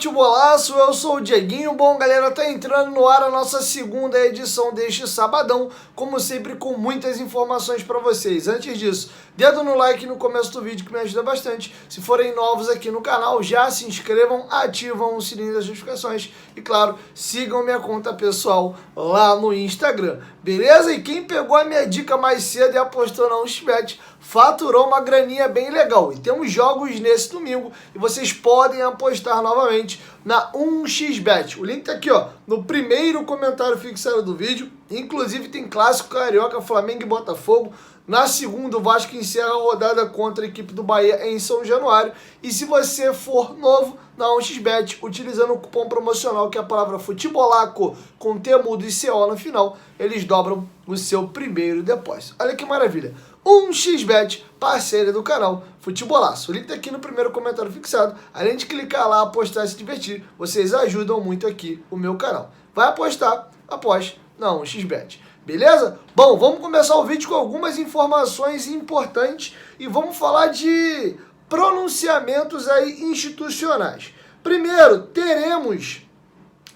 futebolaço, eu sou o Dieguinho. Bom, galera, tá entrando no ar a nossa segunda edição deste sabadão, como sempre com muitas informações para vocês. Antes disso, dedo no like no começo do vídeo que me ajuda bastante. Se forem novos aqui no canal, já se inscrevam, ativam o sininho das notificações e, claro, sigam minha conta pessoal lá no Instagram, beleza? E quem pegou a minha dica mais cedo e apostou na 1xBet, faturou uma graninha bem legal. E temos jogos nesse domingo e vocês podem apostar novamente na 1xBet. O link tá aqui, ó, no primeiro comentário fixado do vídeo. Inclusive tem clássico carioca, Flamengo e Botafogo. Na segunda, o Vasco encerra a rodada contra a equipe do Bahia em São Januário. E se você for novo na 1xBet, utilizando o cupom promocional, que é a palavra futebolaco, com T mudo e CO no final, eles dobram o seu primeiro depósito. Olha que maravilha. 1xBet, parceira do canal Futebolaço. O link tá aqui no primeiro comentário fixado. Além de clicar lá, apostar e se divertir, vocês ajudam muito aqui o meu canal. Vai apostar? Aposte na 1xBet. Beleza? Bom, vamos começar o vídeo com algumas informações importantes e vamos falar de pronunciamentos aí institucionais. Primeiro, teremos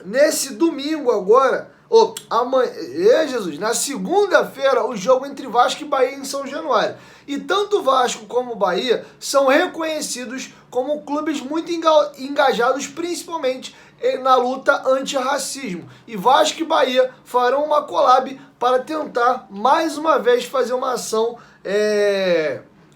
nesse domingo agora, amanhã, Jesus, na segunda-feira, o jogo entre Vasco e Bahia em São Januário. E tanto Vasco como Bahia são reconhecidos como clubes muito engajados, principalmente na luta antirracismo. E Vasco e Bahia farão uma collab para tentar, mais uma vez, fazer uma ação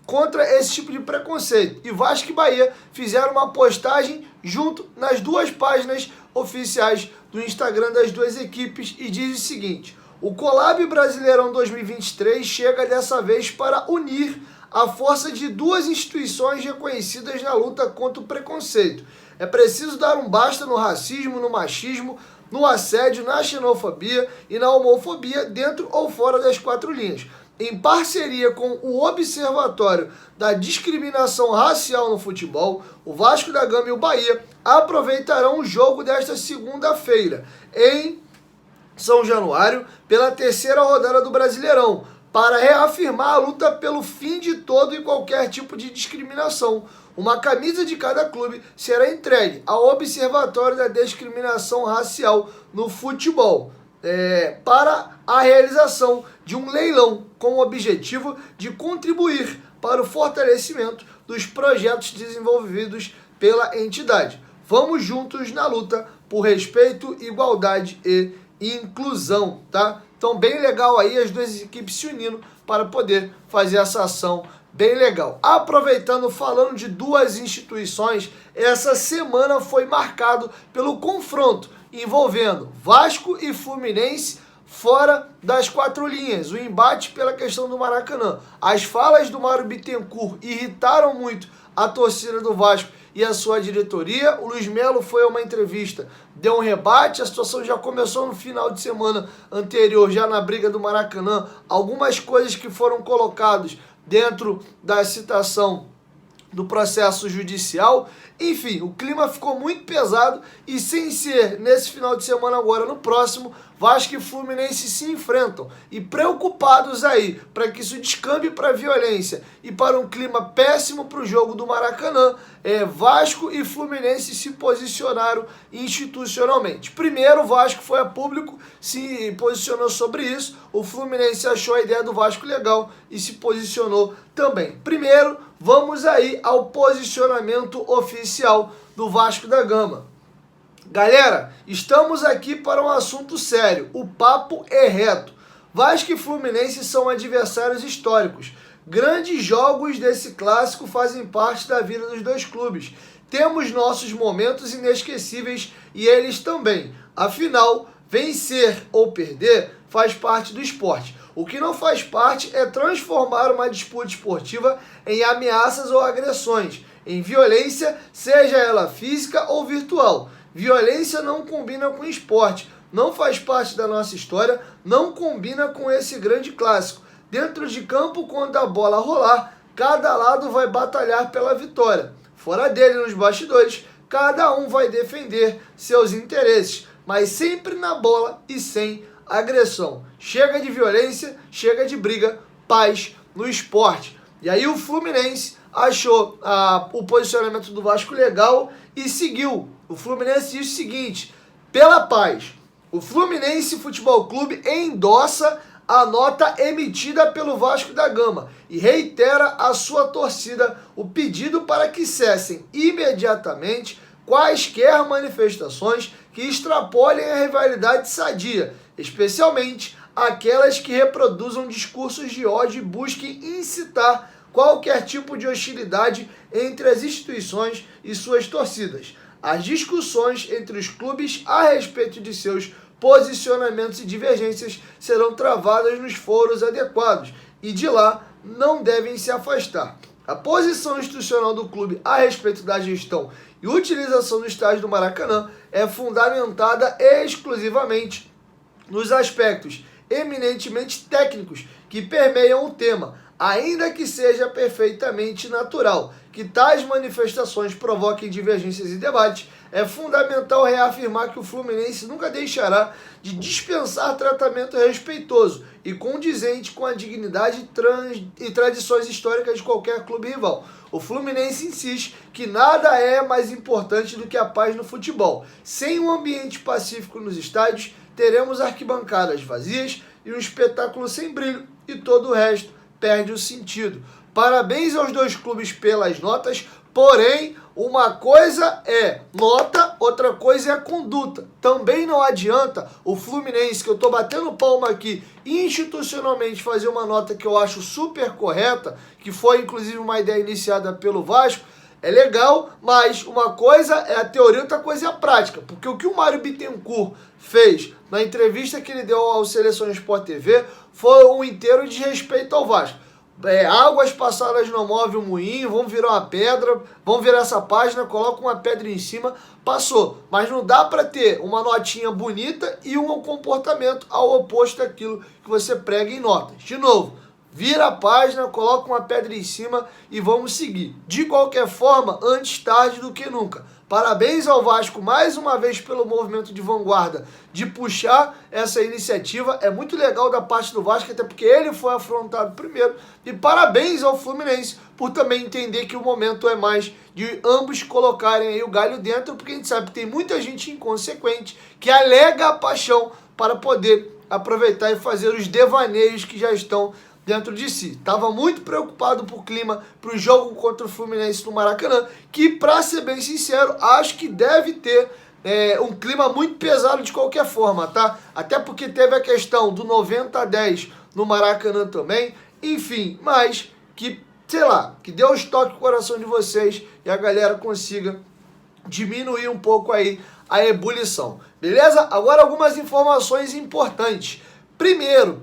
contra esse tipo de preconceito. E Vasco e Bahia fizeram uma postagem junto nas duas páginas oficiais do Instagram das duas equipes e diz o seguinte: o Collab Brasileirão 2023 chega dessa vez para unir a força de duas instituições reconhecidas na luta contra o preconceito. É preciso dar um basta no racismo, no machismo, no assédio, na xenofobia e na homofobia dentro ou fora das quatro linhas. Em parceria com o Observatório da Discriminação Racial no Futebol, o Vasco da Gama e o Bahia aproveitarão o jogo desta segunda-feira em São Januário pela terceira rodada do Brasileirão, para reafirmar a luta pelo fim de todo e qualquer tipo de discriminação. Uma camisa de cada clube será entregue ao Observatório da Discriminação Racial no Futebol, para a realização de um leilão com o objetivo de contribuir para o fortalecimento dos projetos desenvolvidos pela entidade. Vamos juntos na luta por respeito, igualdade e inclusão, tá? Então, bem legal aí as duas equipes se unindo para poder fazer essa ação bem legal. Aproveitando, falando de duas instituições, essa semana foi marcado pelo confronto envolvendo Vasco e Fluminense fora das quatro linhas, o embate pela questão do Maracanã. As falas do Mário Bittencourt irritaram muito a torcida do Vasco e a sua diretoria. O Luiz Melo foi a uma entrevista, deu um rebate, a situação já começou no final de semana anterior, já na briga do Maracanã. Algumas coisas que foram colocadas dentro da citação do processo judicial. Enfim, o clima ficou muito pesado e, sem ser nesse final de semana agora, no próximo, Vasco e Fluminense se enfrentam. E preocupados aí para que isso descambe para violência e para um clima péssimo para o jogo do Maracanã, Vasco e Fluminense se posicionaram institucionalmente. Primeiro, o Vasco foi a público, se posicionou sobre isso. O Fluminense achou a ideia do Vasco legal e se posicionou também. Primeiro, vamos aí ao posicionamento oficial do Vasco da Gama. Galera, estamos aqui para um assunto sério. O papo é reto. Vasco e Fluminense são adversários históricos. Grandes jogos desse clássico fazem parte da vida dos dois clubes. Temos nossos momentos inesquecíveis e eles também. Afinal, vencer ou perder faz parte do esporte. O que não faz parte é transformar uma disputa esportiva em ameaças ou agressões, em violência, seja ela física ou virtual. Violência não combina com esporte, não faz parte da nossa história, não combina com esse grande clássico. Dentro de campo, quando a bola rolar, cada lado vai batalhar pela vitória. Fora dele, nos bastidores, cada um vai defender seus interesses, mas sempre na bola e sem agressão. Chega de violência, chega de briga, paz no esporte. E aí o Fluminense achou o posicionamento do Vasco legal e seguiu o Fluminense diz o seguinte: pela paz, o Fluminense Futebol Clube endossa a nota emitida pelo Vasco da Gama e reitera à sua torcida o pedido para que cessem imediatamente quaisquer manifestações que extrapolem a rivalidade sadia, especialmente aquelas que reproduzam discursos de ódio e busquem incitar qualquer tipo de hostilidade entre as instituições e suas torcidas. As discussões entre os clubes a respeito de seus posicionamentos e divergências serão travadas nos foros adequados e de lá não devem se afastar. A posição institucional do clube a respeito da gestão e utilização do estádio do Maracanã é fundamentada exclusivamente nos aspectos eminentemente técnicos que permeiam o tema, ainda que seja perfeitamente natural que tais manifestações provoquem divergências e debates. É fundamental reafirmar que o Fluminense nunca deixará de dispensar tratamento respeitoso e condizente com a dignidade e tradições históricas de qualquer clube rival. O Fluminense insiste que nada é mais importante do que a paz no futebol. Sem um ambiente pacífico nos estádios, teremos arquibancadas vazias e um espetáculo sem brilho, e todo o resto perde o sentido. Parabéns aos dois clubes pelas notas, porém, uma coisa é nota, outra coisa é conduta. Também não adianta o Fluminense, que eu estou batendo palma aqui, institucionalmente fazer uma nota que eu acho super correta, que foi inclusive uma ideia iniciada pelo Vasco. É legal, mas uma coisa é a teoria, outra coisa é a prática. Porque o que o Mário Bittencourt fez na entrevista que ele deu ao Seleção Sport TV foi um inteiro desrespeito ao Vasco. Águas passadas não movem o moinho, vão virar uma pedra, vão virar essa página, coloca uma pedra em cima, passou. Mas não dá para ter uma notinha bonita e um comportamento ao oposto daquilo que você prega em notas. De novo, vira a página, coloca uma pedra em cima e vamos seguir. De qualquer forma, antes tarde do que nunca. Parabéns ao Vasco mais uma vez pelo movimento de vanguarda de puxar essa iniciativa. É muito legal da parte do Vasco, até porque ele foi afrontado primeiro. E parabéns ao Fluminense por também entender que o momento é mais de ambos colocarem aí o galho dentro, porque a gente sabe que tem muita gente inconsequente que alega a paixão para poder aproveitar e fazer os devaneios que já estão dentro de si. Estava muito preocupado por clima para o jogo contra o Fluminense no Maracanã, que, para ser bem sincero, acho que deve ter um clima muito pesado de qualquer forma, tá? Até porque teve a questão do 90-10 no Maracanã também. Enfim, mas que, sei lá, que Deus toque o coração de vocês e a galera consiga diminuir um pouco aí a ebulição. Beleza? Agora algumas informações importantes. Primeiro,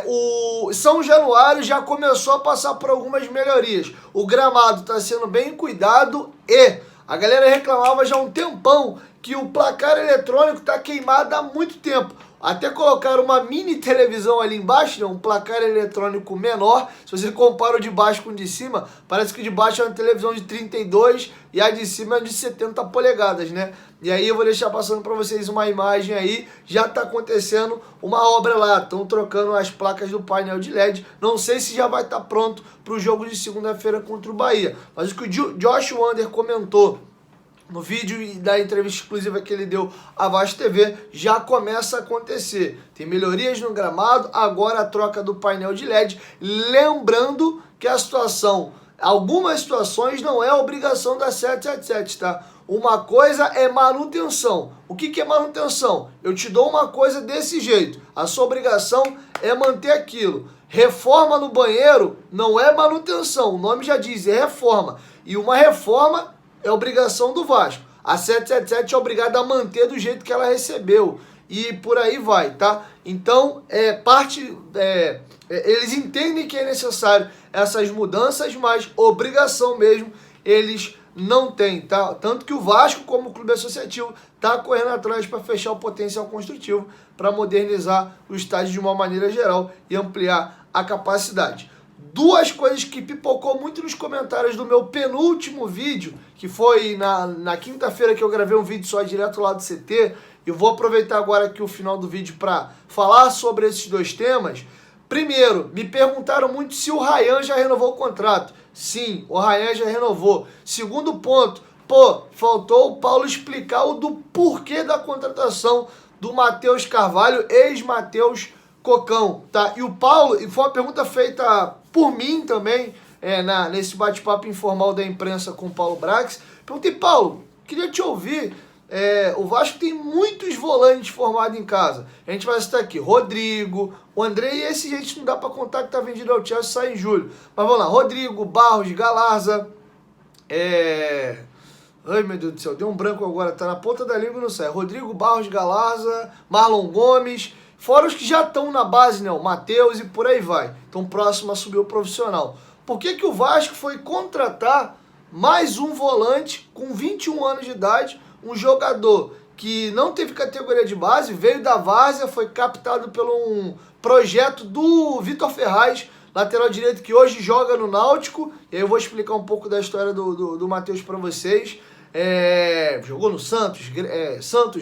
o São Januário já começou a passar por algumas melhorias. O gramado está sendo bem cuidado e a galera reclamava já há um tempão que o placar eletrônico está queimado há muito tempo. Até colocaram uma mini televisão ali embaixo, né? Um placar eletrônico menor. Se você compara o de baixo com o de cima, parece que o de baixo é uma televisão de 32 e a de cima é de 70 polegadas, né? E aí eu vou deixar passando para vocês uma imagem aí. Já está acontecendo uma obra lá. Estão trocando as placas do painel de LED. Não sei se já vai estar pronto para o jogo de segunda-feira contra o Bahia. Mas o que o Josh Wander comentou no vídeo da entrevista exclusiva que ele deu à Vasco TV, já começa a acontecer. Tem melhorias no gramado, agora a troca do painel de LED. Lembrando que a situação, algumas situações não é obrigação da 777, tá? Uma coisa é manutenção. O que é manutenção? Eu te dou uma coisa desse jeito. A sua obrigação é manter aquilo. Reforma no banheiro não é manutenção. O nome já diz, é reforma. E uma reforma é obrigação do Vasco. A 777 é obrigada a manter do jeito que ela recebeu. E por aí vai, tá? Então, eles entendem que é necessário essas mudanças, mas obrigação mesmo eles não têm, tá? Tanto que o Vasco, como clube associativo, tá correndo atrás para fechar o potencial construtivo, para modernizar o estádio de uma maneira geral e ampliar a capacidade. Duas coisas que pipocou muito nos comentários do meu penúltimo vídeo, que foi na quinta-feira que eu gravei um vídeo só direto lá do CT. Eu vou aproveitar agora aqui o final do vídeo para falar sobre esses dois temas. Primeiro, me perguntaram muito se o Ryan já renovou o contrato. Sim, o Ryan já renovou. Segundo ponto, Pô, faltou o Paulo explicar o do porquê da contratação do Matheus Carvalho, ex-Matheus Cocão, tá? E o Paulo, e foi uma pergunta feita por mim também, nesse bate-papo informal da imprensa com o Paulo Brax. Perguntei, Paulo, queria te ouvir. O Vasco tem muitos volantes formados em casa. A gente vai citar aqui Rodrigo, o André, e esse gente não dá pra contar que tá vendido ao Chelsea, sai em julho. Mas vamos lá, Rodrigo, Barros, Galarza, ai, meu Deus do céu, deu um branco agora, tá na ponta da língua e não sai. Rodrigo, Barros, Galarza, Marlon Gomes, fora os que já estão na base, né? O Matheus e por aí vai. Então, próximo a subir o profissional. Por que que o Vasco foi contratar mais um volante com 21 anos de idade, um jogador que não teve categoria de base, veio da várzea, foi captado pelo um projeto do Vitor Ferraz, lateral direito que hoje joga no Náutico, e aí eu vou explicar um pouco da história do Matheus para vocês. Jogou no Santos,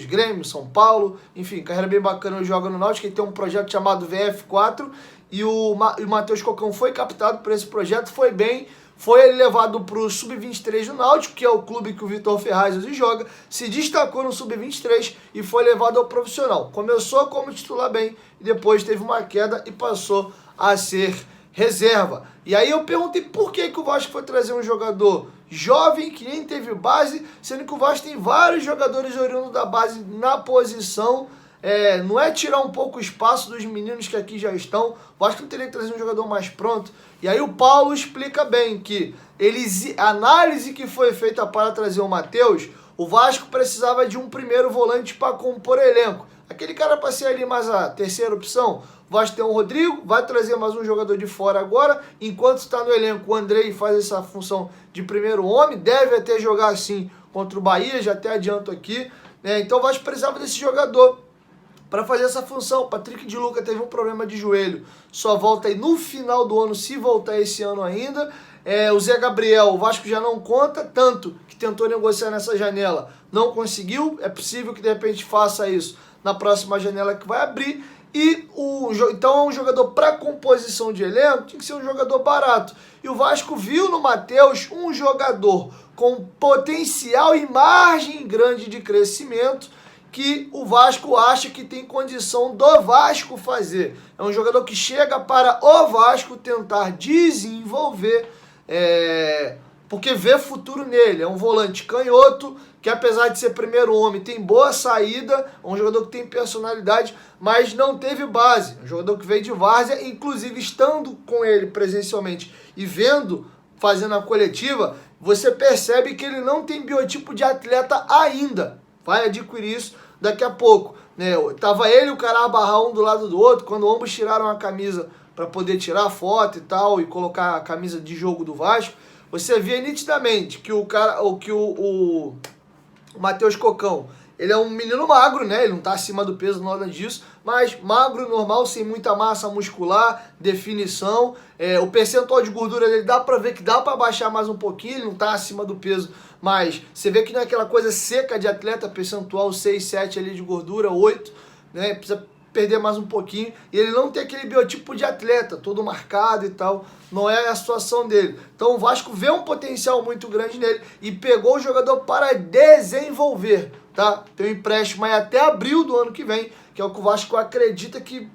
Grêmio, São Paulo, enfim, carreira bem bacana, ele joga no Náutico, ele tem um projeto chamado VF4, e o Matheus Cocão foi captado por esse projeto, foi bem, foi levado para o Sub-23 do Náutico, que é o clube que o Vitor Ferraz hoje joga, se destacou no Sub-23 e foi levado ao profissional. Começou como titular bem, e depois teve uma queda e passou a ser reserva. E aí eu perguntei por que que o Vasco foi trazer um jogador jovem, que nem teve base, sendo que o Vasco tem vários jogadores oriundos da base na posição. Não é tirar um pouco o espaço dos meninos que aqui já estão. O Vasco não teria que trazer um jogador mais pronto. E aí o Paulo explica bem que a análise que foi feita para trazer o Matheus, o Vasco precisava de um primeiro volante para compor elenco. Aquele cara para ser ali mais a terceira opção. O Vasco tem o Rodrigo, vai trazer mais um jogador de fora agora. Enquanto está no elenco, o Andrei faz essa função de primeiro homem. Deve até jogar assim contra o Bahia, já até adianto aqui. Então o Vasco precisava desse jogador para fazer essa função. Patrick de Luca teve um problema de joelho, só volta aí no final do ano, se voltar esse ano ainda. O Zé Gabriel, o Vasco já não conta, tanto que tentou negociar nessa janela, não conseguiu. É possível que de repente faça isso na próxima janela que vai abrir. Então é um jogador para composição de elenco, tinha que ser um jogador barato. E o Vasco viu no Matheus um jogador com potencial e margem grande de crescimento, que o Vasco acha que tem condição do Vasco fazer. É um jogador que chega para o Vasco tentar desenvolver, porque vê futuro nele. É um volante canhoto, que apesar de ser primeiro homem, tem boa saída, é um jogador que tem personalidade, mas não teve base. É um jogador que veio de várzea, inclusive estando com ele presencialmente e vendo, fazendo a coletiva, você percebe que ele não tem biotipo de atleta ainda. Vai adquirir isso daqui a pouco. Tava ele e o Carabarra um do lado do outro, quando ambos tiraram a camisa para poder tirar a foto e tal, e colocar a camisa de jogo do Vasco, você via nitidamente que o Matheus Cocão, ele é um menino magro, né? Ele não tá acima do peso, nada disso, mas magro, normal, sem muita massa muscular, definição. O percentual de gordura dele dá pra ver que dá pra baixar mais um pouquinho, ele não tá acima do peso, mas você vê que não é aquela coisa seca de atleta, percentual 6, 7 ali de gordura, 8, né? Precisa perder mais um pouquinho, e ele não tem aquele biotipo de atleta, todo marcado e tal, não é a situação dele. Então o Vasco vê um potencial muito grande nele e pegou o jogador para desenvolver, tá? Tem um empréstimo aí até abril do ano que vem, que é o que o Vasco acredita que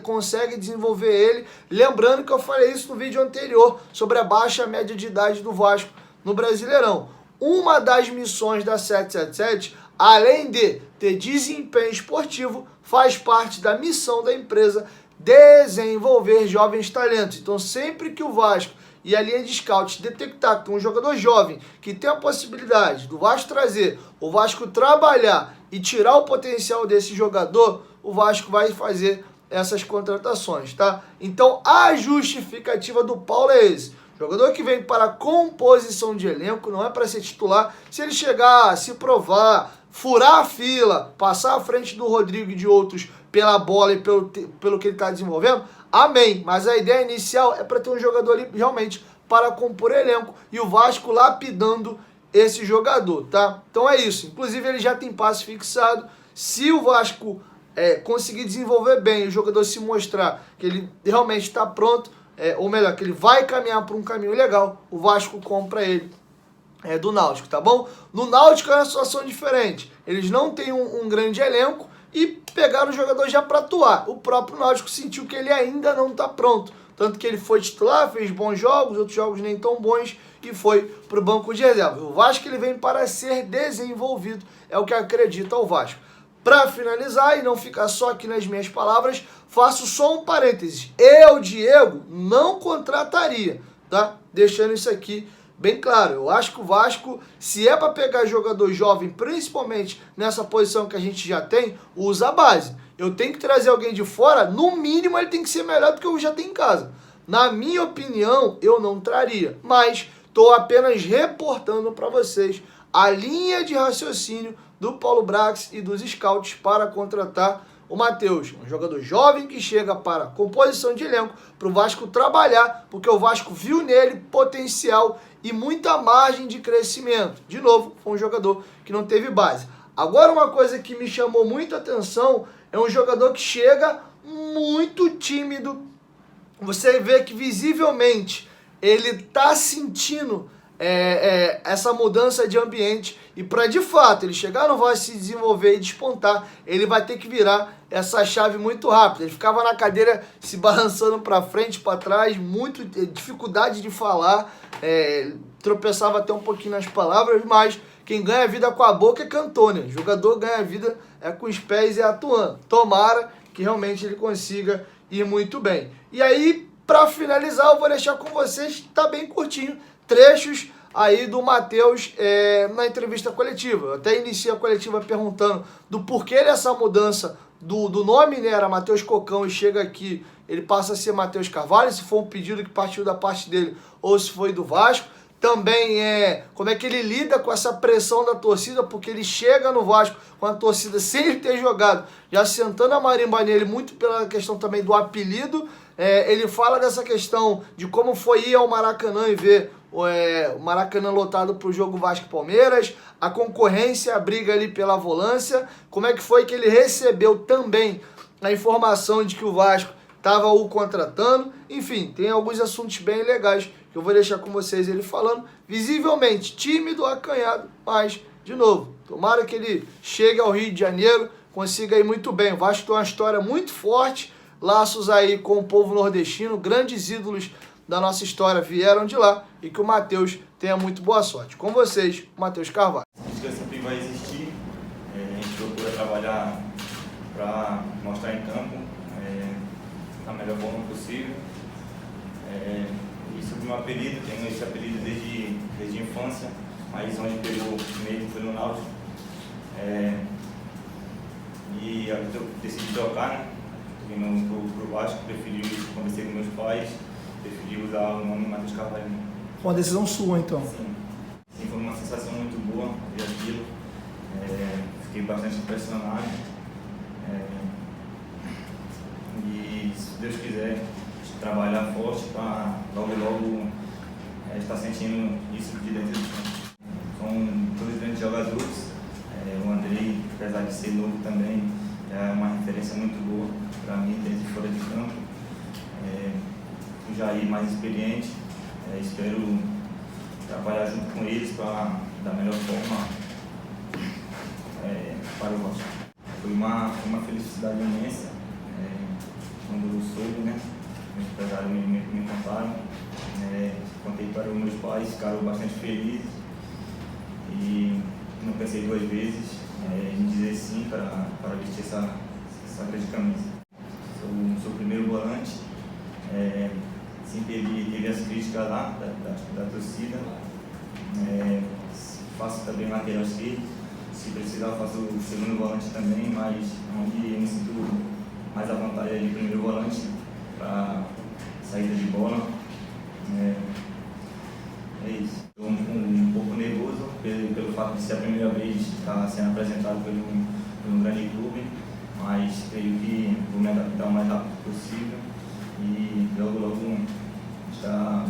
consegue desenvolver ele. Lembrando que eu falei isso no vídeo anterior, sobre a baixa média de idade do Vasco no Brasileirão. Uma das missões da 777, além de ter desempenho esportivo, faz parte da missão da empresa desenvolver jovens talentos. Então, sempre que o Vasco e a linha de scouts detectar que tem um jogador jovem que tem a possibilidade do Vasco trazer, o Vasco trabalhar e tirar o potencial desse jogador, o Vasco vai fazer essas contratações, tá? Então, a justificativa do Paulo é esse. Jogador que vem para composição de elenco, não é para ser titular. Se ele chegar, se provar, furar a fila, passar à frente do Rodrigo e de outros pela bola e pelo que ele está desenvolvendo, amém. Mas a ideia inicial é para ter um jogador ali realmente para compor elenco e o Vasco lapidando esse jogador, tá? Então é isso. Inclusive ele já tem passe fixado. Se o Vasco conseguir desenvolver bem, o jogador se mostrar que ele realmente está pronto, ou melhor, que ele vai caminhar por um caminho legal, o Vasco compra ele do Náutico, tá bom? No Náutico é uma situação diferente. Eles não têm um grande elenco e pegaram o jogador já para atuar. O próprio Náutico sentiu que ele ainda não está pronto. Tanto que ele foi titular, fez bons jogos, outros jogos nem tão bons e foi para o banco de reserva. O Vasco ele vem para ser desenvolvido, é o que acredita o Vasco. Para finalizar e não ficar só aqui nas minhas palavras, faço só um parênteses. Eu, Diego, não contrataria, tá? Deixando isso aqui bem claro. Eu acho que o Vasco, se é para pegar jogador jovem, principalmente nessa posição que a gente já tem, usa a base. Eu tenho que trazer alguém de fora, no mínimo ele tem que ser melhor do que eu já tenho em casa. Na minha opinião, eu não traria, mas estou apenas reportando para vocês a linha de raciocínio do Paulo Brax e dos scouts para contratar o Matheus, um jogador jovem que chega para composição de elenco, para o Vasco trabalhar, porque o Vasco viu nele potencial e muita margem de crescimento. De novo, foi um jogador que não teve base. Agora, uma coisa que me chamou muita atenção é um jogador que chega muito tímido. Você vê que visivelmente ele está sentindo essa mudança de ambiente e para de fato ele chegar no Vasco, se desenvolver e despontar, ele vai ter que virar essa chave muito rápido. Ele ficava na cadeira se balançando para frente, para trás, muito dificuldade de falar, tropeçava até um pouquinho nas palavras, mas quem ganha vida com a boca é cantor, né? O jogador ganha vida com os pés e atuando. Tomara que realmente ele consiga ir muito bem. E aí, para finalizar, eu vou deixar com vocês, tá bem curtinho, trechos aí do Matheus na entrevista coletiva. Eu até iniciei a coletiva perguntando do porquê dessa mudança do nome, né? Era Matheus Cocão e chega aqui, ele passa a ser Matheus Carvalho, se foi um pedido que partiu da parte dele ou se foi do Vasco. Também como é que ele lida com essa pressão da torcida, porque ele chega no Vasco com a torcida sem ele ter jogado, já sentando a marimba nele, muito pela questão também do apelido. Ele fala dessa questão de como foi ir ao Maracanã e ver o Maracanã lotado para o jogo Vasco-Palmeiras, a concorrência, a briga ali pela volância, como é que foi que ele recebeu também a informação de que o Vasco estava o contratando. Enfim, tem alguns assuntos bem legais que eu vou deixar com vocês ele falando, visivelmente tímido, acanhado, mas, de novo, tomara que ele chegue ao Rio de Janeiro, consiga ir muito bem. O Vasco tem uma história muito forte, laços aí com o povo nordestino, grandes ídolos da nossa história vieram de lá, e que o Matheus tenha muito boa sorte. Com vocês, Matheus Carvalho. A música sempre vai existir, a gente procura trabalhar para mostrar em campo da melhor forma possível. E sobre o meu apelido, tenho esse apelido desde a infância, mas onde pegou mesmo foi no Náutico. E eu decidi trocar, né? Vindo pro Vasco, preferi, conversei com meus pais, preferi usar o nome Matheus Carvalho. Uma decisão sua, então. Sim, foi uma sensação muito boa ver aquilo. Fiquei bastante impressionado. E se Deus quiser, trabalhar forte para logo estar sentindo isso de dentro do campo. São dois grandes jogadores. O Andrei, apesar de ser novo também, é uma referência muito boa para mim dentro e fora de campo. O Jair, mais experiente, espero trabalhar junto com eles para da melhor forma para o Vasco. Foi uma felicidade imensa quando eu soube, né? Meus empresários me contaram, contei para os meus pais, ficaram bastante felizes e não pensei duas vezes em dizer sim para vestir essa grande camisa. Sou o primeiro volante, sim, teve as críticas lá da torcida, faço também lateral esquerdo, se precisar faço o segundo volante também, mas onde eu me sinto mais à vontade é de primeiro volante para saída de bola. É isso. Estou um pouco nervoso pelo fato de ser a primeira vez estar sendo apresentado por um grande clube, mas creio que vou me adaptar o mais rápido possível e logo estar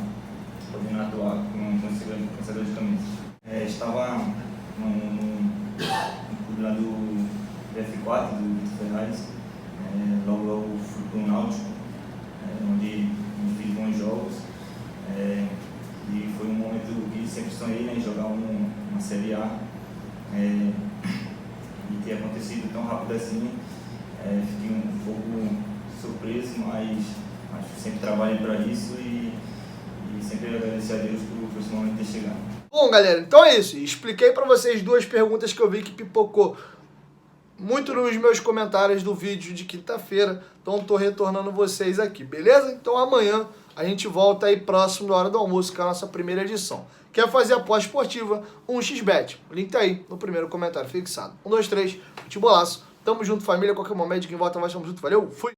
podendo atuar com essa grande camisa. Estava no clube lá do F4, do Ferraz, logo fui para o Náutico, onde fiz bons jogos. E foi um momento que sempre sonhei, né, em jogar uma Série A. E ter acontecido tão rápido assim, fiquei um pouco surpreso, mas sempre trabalhei para isso e sempre agradecer a Deus por esse momento ter chegado. Bom, galera, então é isso. Expliquei para vocês duas perguntas que eu vi que pipocou muito nos meus comentários do vídeo de quinta-feira, então tô retornando vocês aqui, beleza? Então amanhã a gente volta aí próximo da hora do almoço, que é a nossa primeira edição. Quer fazer aposta esportiva? 1xBet. O link tá aí no primeiro comentário fixado. 1, 2, 3, futebolaço. Tamo junto, família. Qualquer momento, quem volta, nós estamos junto. Valeu, fui!